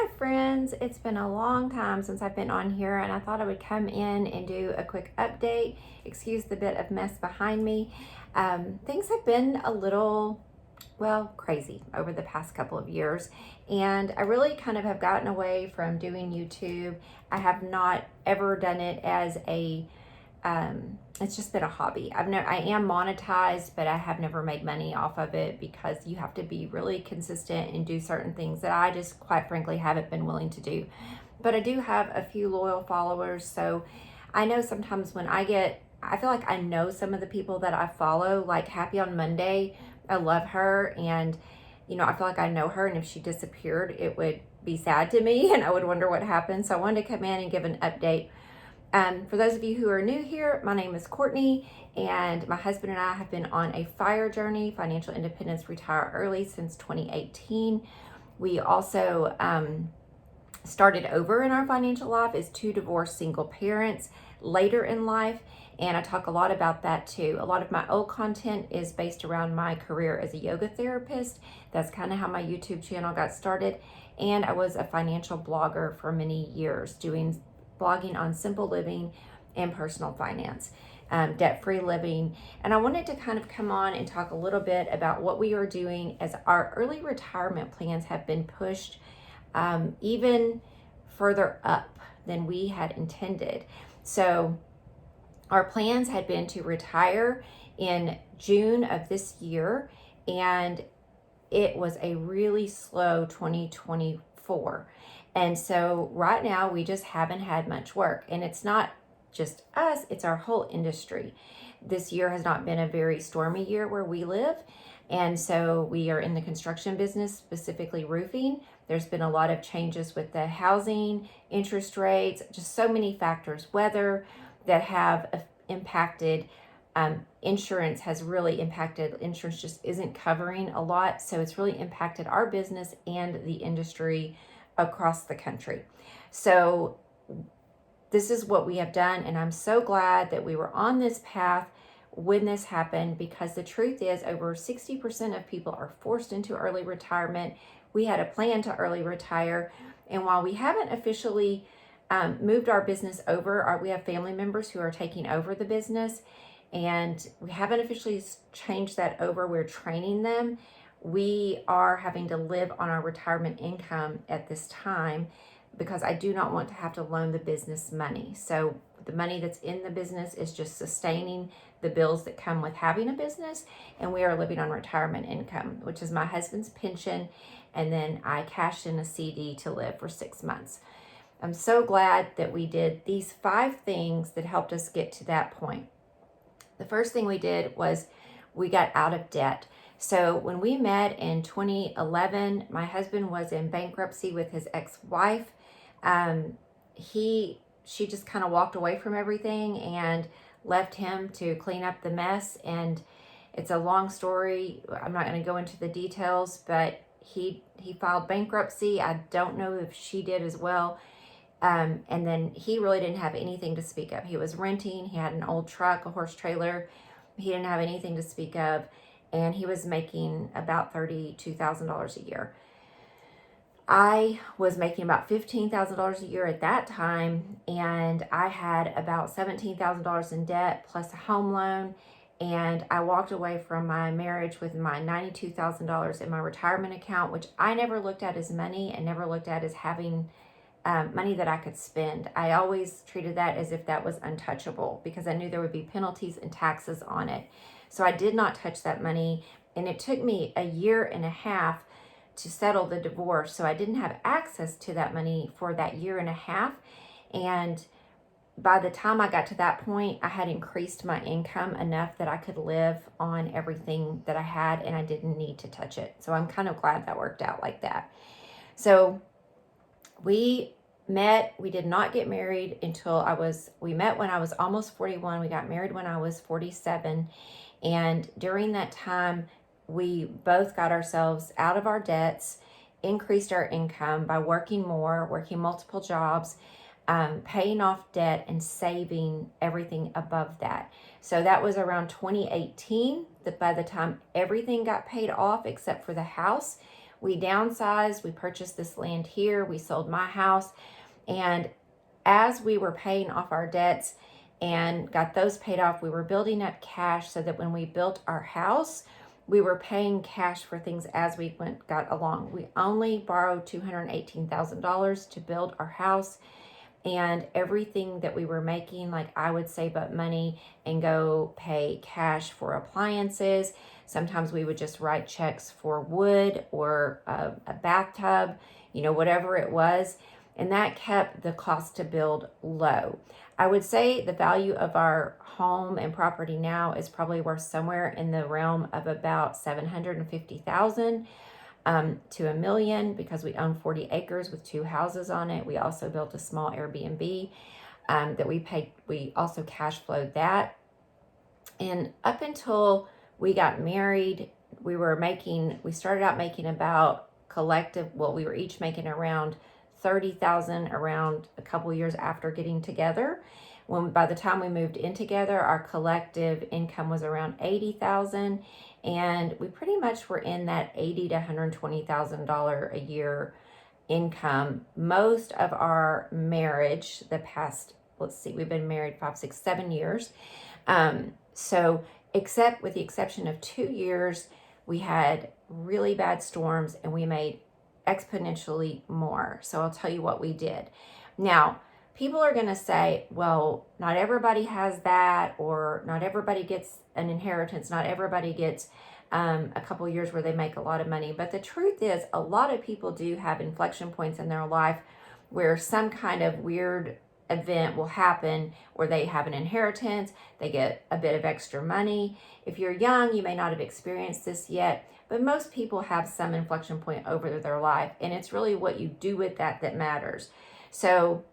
my friends. It's been a long time since I've been on here, and I thought I would come in and do a quick update. Excuse the bit of mess behind me. Things have been a little, well, crazy over the past couple of years, and I really kind of have gotten away from doing YouTube. I have not ever done it as a it's just been a hobby. I am monetized, but I have never made money off of it because you have to be really consistent and do certain things that I just quite frankly haven't been willing to do. But I do have a few loyal followers, so I know sometimes when I feel like I know some of the people that I follow, like Happy on Monday. I love her, and I feel like I know her, and if she disappeared, it would be sad to me and I would wonder what happened. So I wanted to come in and give an update. For those of you who are new here, my name is Courtney, and my husband and I have been on a FIRE journey, financial independence, retire early, since 2018. We also started over in our financial life as two divorced single parents later in life, and I talk a lot about that too. A lot of my old content is based around my career as a yoga therapist. That's kind of how my YouTube channel got started, and I was a financial blogger for many years, blogging on simple living and personal finance, debt-free living. And I wanted to kind of come on and talk a little bit about what we are doing as our early retirement plans have been pushed even further up than we had intended. So our plans had been to retire in June of this year, and it was a really slow 2024. And so right now we just haven't had much work, and it's not just us, it's our whole industry. This year has not been a very stormy year where we live. And so we are in the construction business, specifically roofing. There's been a lot of changes with the housing, interest rates, just so many factors, weather, that have impacted. Insurance has really impacted. Insurance just isn't covering a lot. So it's really impacted our business and the industry across the country. So this is what we have done, and I'm so glad that we were on this path when this happened, because the truth is over 60% of people are forced into early retirement. We had a plan to early retire, and while we haven't officially moved our business over, we have family members who are taking over the business, and we haven't officially changed that over. We're training them. We are having to live on our retirement income at this time because I do not want to have to loan the business money. So the money that's in the business is just sustaining the bills that come with having a business, and we are living on retirement income, which is my husband's pension, and then I cashed in a CD to live for 6 months. I'm so glad that we did these 5 things that helped us get to that point. The first thing we did was we got out of debt. So when we met in 2011, my husband was in bankruptcy with his ex-wife. She just kind of walked away from everything and left him to clean up the mess. And it's a long story. I'm not going to go into the details, but he filed bankruptcy. I don't know if she did as well. And then he really didn't have anything to speak of. He was renting. He had an old truck, a horse trailer. He didn't have anything to speak of. And he was making about $32,000 a year. I was making about $15,000 a year at that time, and I had about $17,000 in debt plus a home loan, and I walked away from my marriage with my $92,000 in my retirement account, which I never looked at as money and never looked at as having money that I could spend. I always treated that as if that was untouchable because I knew there would be penalties and taxes on it. So I did not touch that money, and it took me a year and a half to settle the divorce. So I didn't have access to that money for that year and a half. And by the time I got to that point, I had increased my income enough that I could live on everything that I had, and I didn't need to touch it. So I'm kind of glad that worked out like that. So we met. We did not get married until we met when I was almost 41. We got married when I was 47. And during that time, we both got ourselves out of our debts, increased our income by working more, working multiple jobs, paying off debt, and saving everything above that. So that was around 2018 that by the time everything got paid off except for the house, We downsized, we purchased this land here, we sold my house, and as we were paying off our debts and got those paid off, we were building up cash so that when we built our house, we were paying cash for things as we got along. We only borrowed $218,000 to build our house, and everything that we were making, like I would save up money and go pay cash for appliances. Sometimes we would just write checks for wood or a bathtub, whatever it was. And that kept the cost to build low. I would say the value of our home and property now is probably worth somewhere in the realm of about $750,000 to $1 million, because we own 40 acres with 2 houses on it. We also built a small Airbnb that we paid. We also cash flowed that. And up until we got married, we started out making about we were each making around $30,000 around a couple years after getting together. By the time we moved in together, our collective income was around $80,000, and we pretty much were in that $80,000 to $120,000 a year income. Most of our marriage, we've been married 5, 6, 7 years. So except with the exception of 2 years, we had really bad storms and we made exponentially more. So I'll tell you what we did. Now, people are going to say, well, not everybody has that, or not everybody gets an inheritance. Not everybody gets a couple years where they make a lot of money. But the truth is, a lot of people do have inflection points in their life where some kind of weird event will happen where they have an inheritance, they get a bit of extra money. If you're young, you may not have experienced this yet, but most people have some inflection point over their life, and it's really what you do with that matters. So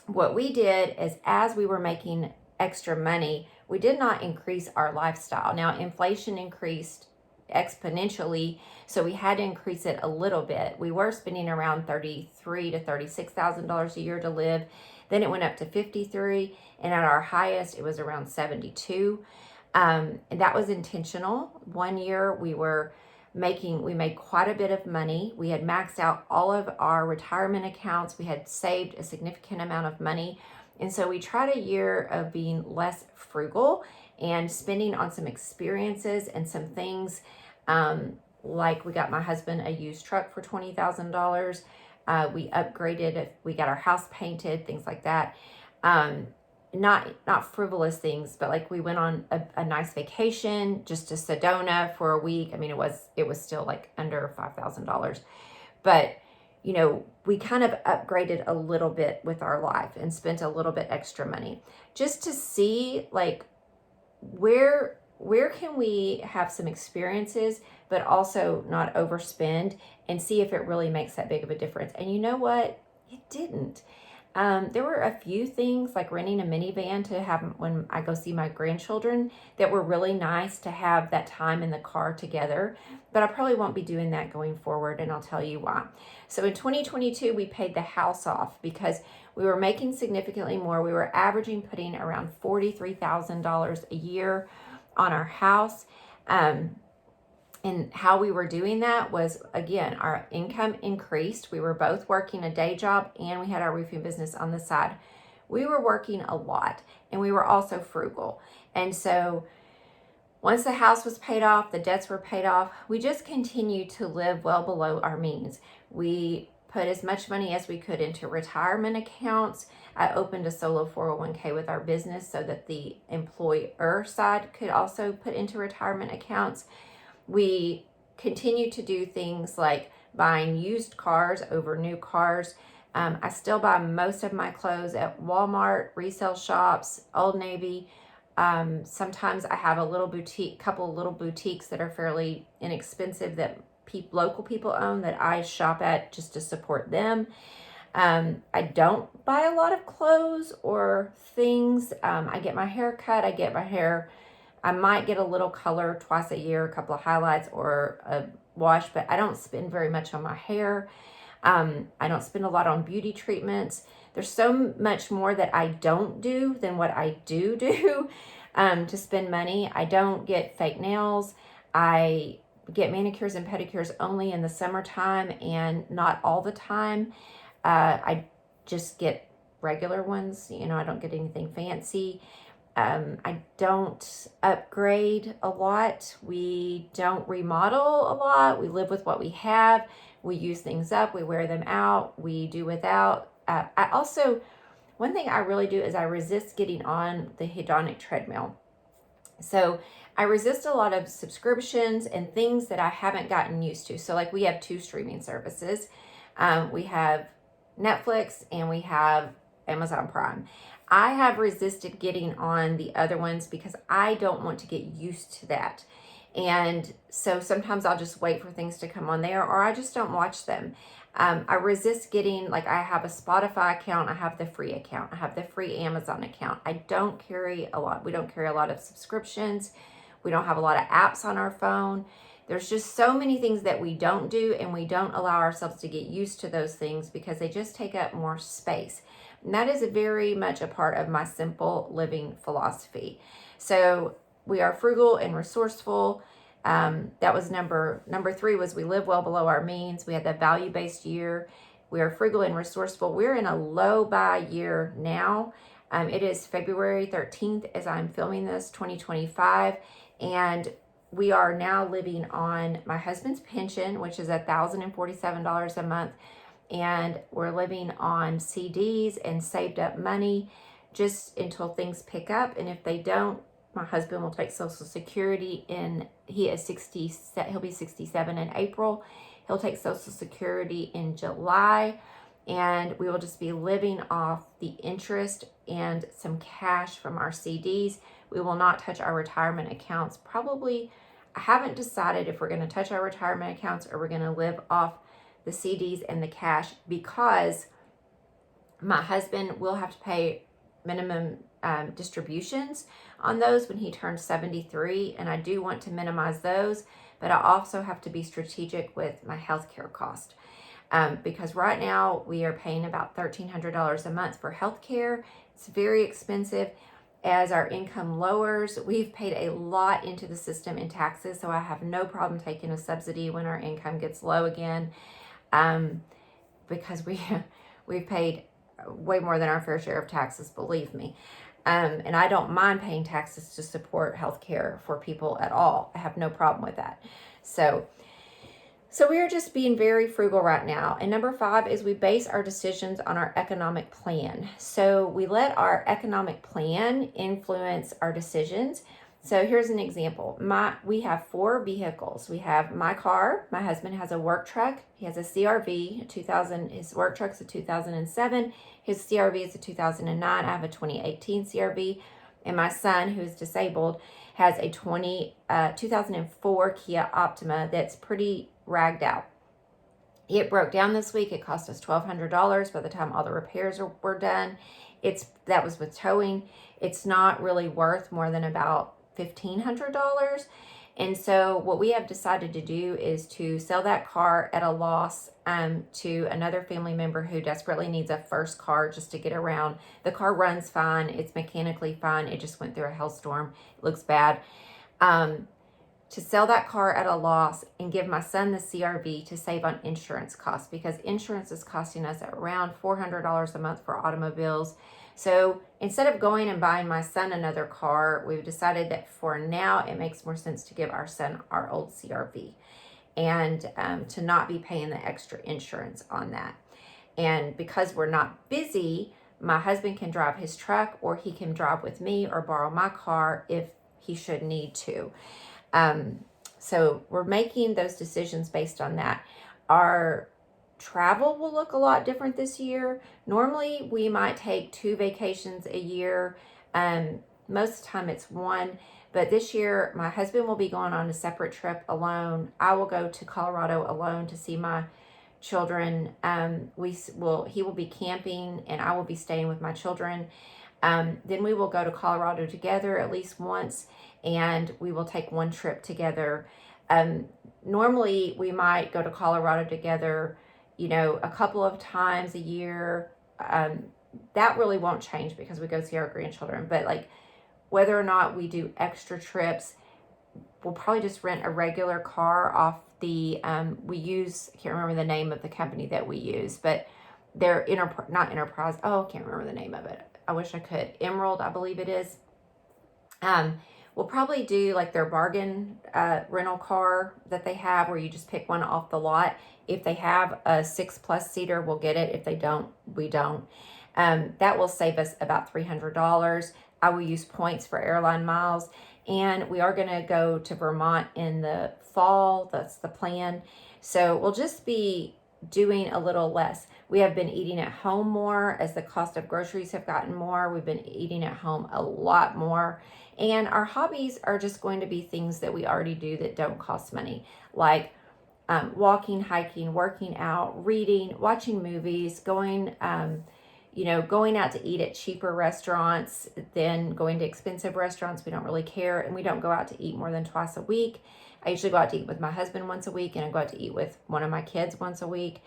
what we did is, as we were making extra money, we did not increase our lifestyle. Now, inflation increased exponentially, so we had to increase it a little bit. We were spending around $33,000 to $36,000 a year to live. Then it went up to $53,000, and at our highest, it was around $72,000. And that was intentional. One year we made quite a bit of money. We had maxed out all of our retirement accounts. We had saved a significant amount of money. And so we tried a year of being less frugal and spending on some experiences and some things, like we got my husband a used truck for $20,000. We upgraded it. We got our house painted, things like that. Not frivolous things, but like we went on a nice vacation just to Sedona for a week. I mean, it was still like under $5,000, but we kind of upgraded a little bit with our life and spent a little bit extra money just to see like where can we have some experiences, but also not overspend, and see if it really makes that big of a difference. And you know what? It didn't. There were a few things like renting a minivan to have when I go see my grandchildren that were really nice to have that time in the car together, but I probably won't be doing that going forward, and I'll tell you why. So in 2022, we paid the house off because we were making significantly more. We were averaging putting around $43,000 a year on our house. And how we were doing that was, again, our income increased. We were both working a day job and we had our roofing business on the side. We were working a lot, and we were also frugal. And so once the house was paid off, the debts were paid off, we just continued to live well below our means. We put as much money as we could into retirement accounts. I opened a solo 401k with our business so that the employer side could also put into retirement accounts. We continue to do things like buying used cars over new cars. I still buy most of my clothes at Walmart, resale shops, Old Navy. Sometimes I have couple little boutiques that are fairly inexpensive that local people own that I shop at just to support them. I don't buy a lot of clothes or things. I get my hair cut. I might get a little color twice a year, a couple of highlights or a wash, but I don't spend very much on my hair. I don't spend a lot on beauty treatments. There's so much more that I don't do than what I do to spend money. I don't get fake nails. I get manicures and pedicures only in the summertime and not all the time. I just get regular ones. I don't get anything fancy. I don't upgrade a lot. We don't remodel a lot. We live with what we have. We use things up. We wear them out. We do without. I also, one thing I really do is I resist getting on the hedonic treadmill. So I resist a lot of subscriptions and things that I haven't gotten used to. So like we have 2 streaming services. We have Netflix and we have Amazon Prime. I have resisted getting on the other ones because I don't want to get used to that. And so sometimes I'll just wait for things to come on there, or I just don't watch them. I resist getting, like, I have a Spotify account, I have the free account, I have the free Amazon account. I don't carry a lot. We don't carry a lot of subscriptions. We don't have a lot of apps on our phone. There's just so many things that we don't do, and we don't allow ourselves to get used to those things because they just take up more space. And that is very much a part of my simple living philosophy. So we are frugal and resourceful. That was number 3 was we live well below our means. We had the value-based year. We are frugal and resourceful. We're in a low buy year now. It is February 13th as I'm filming this, 2025. And we are now living on my husband's pension, which is $1,047 a month. And we're living on CDs and saved up money just until things pick up. And if they don't, my husband will take Social Security he'll be 67 in April. He'll take Social Security in July, and we will just be living off the interest and some cash from our CDs. We will not touch our retirement accounts. Probably, I haven't decided if we're going to touch our retirement accounts or we're going to live off the CDs and the cash, because my husband will have to pay minimum distributions on those when he turns 73, and I do want to minimize those, but I also have to be strategic with my healthcare cost, because right now we are paying about $1,300 a month for healthcare. It's very expensive. As our income lowers, we've paid a lot into the system in taxes, so I have no problem taking a subsidy when our income gets low again, because we've paid way more than our fair share of taxes, believe me. And I don't mind paying taxes to support healthcare for people at all. I have no problem with that. So we are just being very frugal right now. And number 5 is we base our decisions on our economic plan. So we let our economic plan influence our decisions. So here's an example. We have 4 vehicles. We have my car. My husband has a work truck. He has a CRV, 2000. His work truck's a 2007. His CRV is a 2009. I have a 2018 CRV. And my son, who is disabled, has a 2004 Kia Optima that's pretty ragged out. It broke down this week. It cost us $1,200 by the time all the repairs were done. That was with towing. It's not really worth more than about $1,500. And so what we have decided to do is to sell that car at a loss to another family member who desperately needs a first car just to get around. The car runs fine. It's mechanically fine. It just went through a hailstorm. It looks bad. To sell that car at a loss and give my son the CRV to save on insurance costs, because insurance is costing us around $400 a month for automobiles. So instead of going and buying my son another car, we've decided that for now it makes more sense to give our son our old CRV and to not be paying the extra insurance on that. And because we're not busy, my husband can drive his truck, or he can drive with me or borrow my car if he should need to. So we're making those decisions based on that. Our travel will look a lot different this year. Normally we might take 2 vacations a year. Most of the time it's 1, but this year my husband will be going on a separate trip alone. I will go to Colorado alone to see my children. He will be camping and I will be staying with my children. Then we will go to Colorado together at least once, and we will take 1 trip together. Normally we might go to Colorado together, a couple of times a year. That really won't change because we go see our grandchildren, but like whether or not we do extra trips, we'll probably just rent a regular car off the, we use, I can't remember the name of the company that we use, but they're not Enterprise. Oh, I can't remember the name of it. I wish I could. Emerald, I believe it is. We'll probably do like their bargain rental car that they have, where you just pick one off the lot. If they have a 6+ seater, we'll get it. If they don't, we don't. That will save us about $300. I will use points for airline miles. And we are going to go to Vermont in the fall. That's the plan. So we'll just be doing a little less. We have been eating at home more as the cost of groceries have gotten more. We've been eating at home a lot more. And our hobbies are just going to be things that we already do that don't cost money, like walking, hiking, working out, reading, watching movies, going out to eat at cheaper restaurants than going to expensive restaurants. We don't really care, and we don't go out to eat more than twice a week. I usually go out to eat with my husband once a week, and I go out to eat with one of my kids once a week.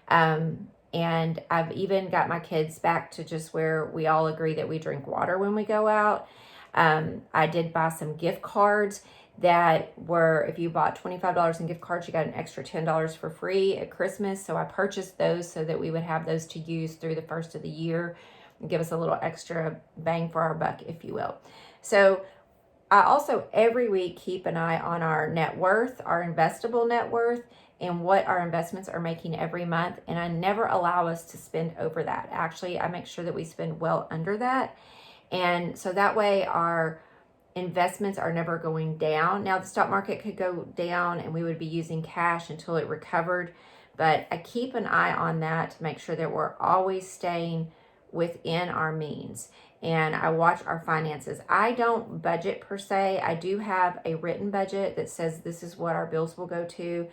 And I've even got my kids back to just where we all agree that we drink water when we go out. I did buy some gift cards that were, if you bought $25 in gift cards, you got an extra $10 for free at Christmas. So I purchased those so that we would have those to use through the first of the year and give us a little extra bang for our buck, if you will. So I also every week keep an eye on our net worth, our investable net worth, and what our investments are making every month. And I never allow us to spend over that. Actually, I make sure that we spend well under that. And so that way our investments are never going down. Now the stock market could go down and we would be using cash until it recovered, but I keep an eye on that to make sure that we're always staying within our means. And I watch our finances. I don't budget per se. I do have a written budget that says this is what our bills will go to.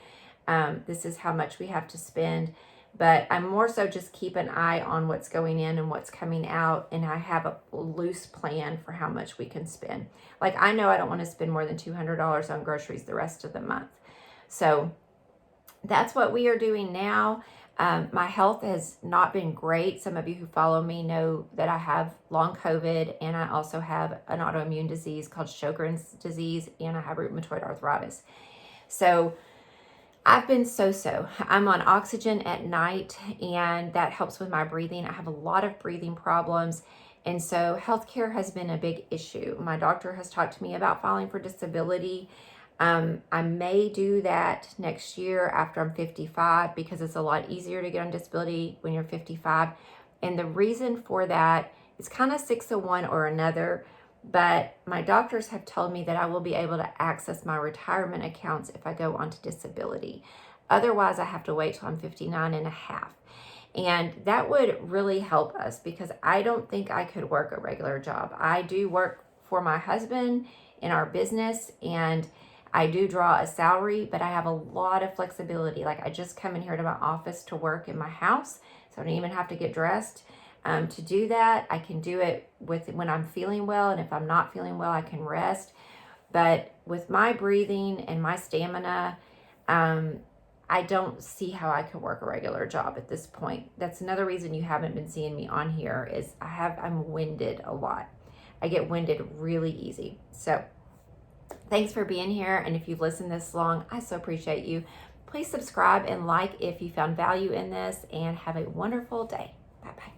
This is how much we have to spend. But I more so just keep an eye on what's going in and what's coming out. And I have a loose plan for how much we can spend. Like I know I don't want to spend more than $200 on groceries the rest of the month. So that's what we are doing now. My health has not been great. Some of you who follow me know that I have long COVID, and I also have an autoimmune disease called Sjogren's disease, and I have rheumatoid arthritis. So I've been so-so. I'm on oxygen at night, and that helps with my breathing. I have a lot of breathing problems, and so healthcare has been a big issue. My doctor has talked to me about filing for disability. I may do that next year after I'm 55 because it's a lot easier to get on disability when you're 55. And the reason for that is kind of 6 of one or another. But my doctors have told me that I will be able to access my retirement accounts if I go onto disability. Otherwise, I have to wait till I'm 59 and a half. And that would really help us because I don't think I could work a regular job. I do work for my husband in our business, and I do draw a salary, but I have a lot of flexibility. Like I just come in here to my office to work in my house, so I don't even have to get dressed. To do that, I can do it when I'm feeling well, and if I'm not feeling well, I can rest. But with my breathing and my stamina, I don't see how I could work a regular job at this point. That's another reason you haven't been seeing me on here is I'm winded a lot. I get winded really easy. So thanks for being here. And if you've listened this long, I so appreciate you. Please subscribe and like if you found value in this, and have a wonderful day. Bye-bye.